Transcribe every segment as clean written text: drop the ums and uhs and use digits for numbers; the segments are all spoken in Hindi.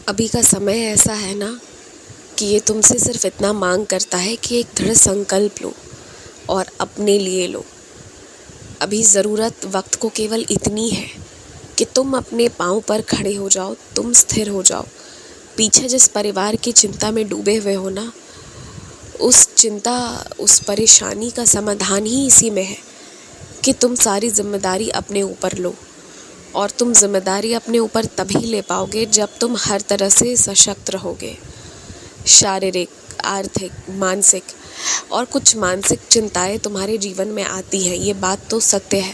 अभी का समय ऐसा है ना कि ये तुमसे सिर्फ इतना मांग करता है कि एक दृढ़ संकल्प लो और अपने लिए लो। अभी ज़रूरत वक्त को केवल इतनी है कि तुम अपने पाँव पर खड़े हो जाओ, तुम स्थिर हो जाओ। पीछे जिस परिवार की चिंता में डूबे हुए हो ना, उस चिंता, उस परेशानी का समाधान ही इसी में है कि तुम सारी जिम्मेदारी अपने ऊपर लो। और तुम जिम्मेदारी अपने ऊपर तभी ले पाओगे जब तुम हर तरह से सशक्त रहोगे, शारीरिक, आर्थिक, मानसिक। और कुछ मानसिक चिंताएं तुम्हारे जीवन में आती हैं, ये बात तो सत्य है,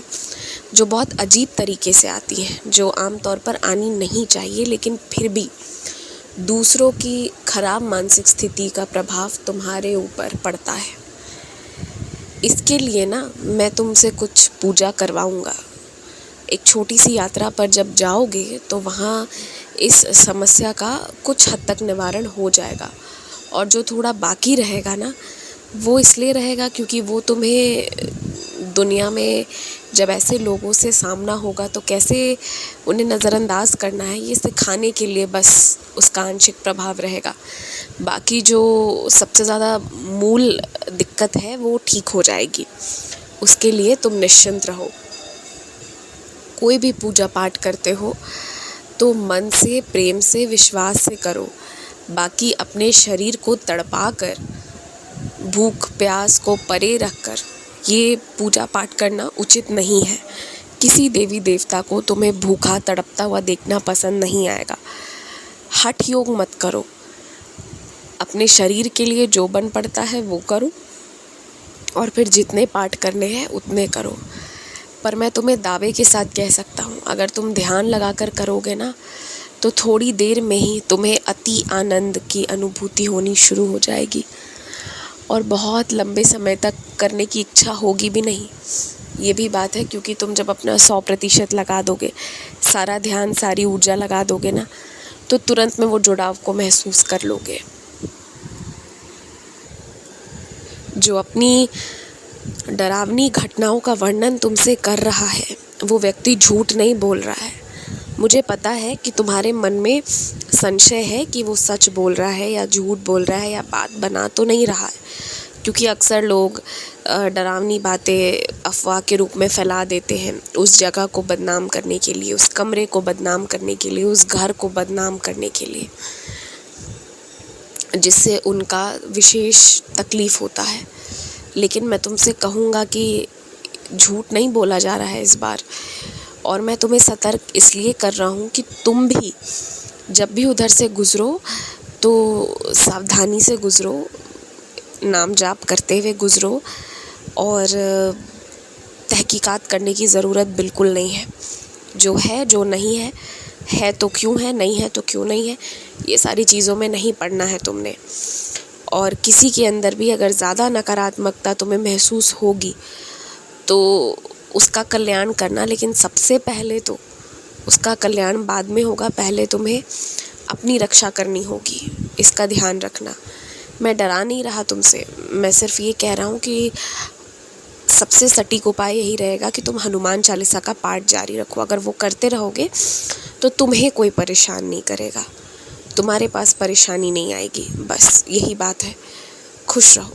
जो बहुत अजीब तरीके से आती हैं, जो आमतौर पर आनी नहीं चाहिए, लेकिन फिर भी दूसरों की खराब मानसिक स्थिति का प्रभाव तुम्हारे ऊपर पड़ता है। इसके लिए ना मैं तुमसे कुछ पूजा करवाऊँगा। एक छोटी सी यात्रा पर जब जाओगे तो वहाँ इस समस्या का कुछ हद तक निवारण हो जाएगा। और जो थोड़ा बाकी रहेगा ना, वो इसलिए रहेगा क्योंकि वो तुम्हें दुनिया में जब ऐसे लोगों से सामना होगा तो कैसे उन्हें नज़रअंदाज करना है, ये सिखाने के लिए बस उसका आंशिक प्रभाव रहेगा। बाकी जो सबसे ज़्यादा मूल दिक्कत है वो ठीक हो जाएगी। उसके लिए तुम निश्चिंत रहो। कोई भी पूजा पाठ करते हो तो मन से, प्रेम से, विश्वास से करो। बाकी अपने शरीर को तड़पा कर, भूख प्यास को परे रखकर ये पूजा पाठ करना उचित नहीं है। किसी देवी देवता को तुम्हें भूखा तड़पता हुआ देखना पसंद नहीं आएगा। हठ योग मत करो। अपने शरीर के लिए जो बन पड़ता है वो करो और फिर जितने पाठ करने हैं उतने करो। पर मैं तुम्हें दावे के साथ कह सकता हूँ, अगर तुम ध्यान लगाकर करोगे ना तो थोड़ी देर में ही तुम्हें अति आनंद की अनुभूति होनी शुरू हो जाएगी और बहुत लंबे समय तक करने की इच्छा होगी भी नहीं। ये भी बात है क्योंकि तुम जब अपना 100% लगा दोगे, सारा ध्यान, सारी ऊर्जा लगा दोगे ना, तो तुरंत में वो जुड़ाव को महसूस कर लोगे। जो अपनी डरावनी घटनाओं का वर्णन तुमसे कर रहा है वो व्यक्ति झूठ नहीं बोल रहा है। मुझे पता है कि तुम्हारे मन में संशय है कि वो सच बोल रहा है या झूठ बोल रहा है या बात बना तो नहीं रहा है, क्योंकि अक्सर लोग डरावनी बातें अफवाह के रूप में फैला देते हैं उस जगह को बदनाम करने के लिए, उस कमरे को बदनाम करने के लिए, उस घर को बदनाम करने के लिए, जिससे उनका विशेष तकलीफ़ होता है। लेकिन मैं तुमसे कहूँगा कि झूठ नहीं बोला जा रहा है इस बार। और मैं तुम्हें सतर्क इसलिए कर रहा हूँ कि तुम भी जब भी उधर से गुज़रो तो सावधानी से गुज़रो, नाम जाप करते हुए गुज़रो और तहकीकात करने की ज़रूरत बिल्कुल नहीं है। जो है, जो नहीं है तो क्यों है, नहीं है तो क्यों नहीं है, ये सारी चीज़ों में नहीं पड़ना है तुमने। और किसी के अंदर भी अगर ज़्यादा नकारात्मकता तुम्हें महसूस होगी तो उसका कल्याण करना, लेकिन सबसे पहले तो उसका कल्याण बाद में होगा। पहले तुम्हें अपनी रक्षा करनी होगी, इसका ध्यान रखना। मैं डरा नहीं रहा तुमसे, मैं सिर्फ ये कह रहा हूँ कि सबसे सटीक उपाय यही रहेगा कि तुम हनुमान चालीसा का पाठ जारी रखो। अगर वो करते रहोगे तो तुम्हें कोई परेशान नहीं करेगा, तुम्हारे पास परेशानी नहीं आएगी। बस यही बात है। खुश रहो।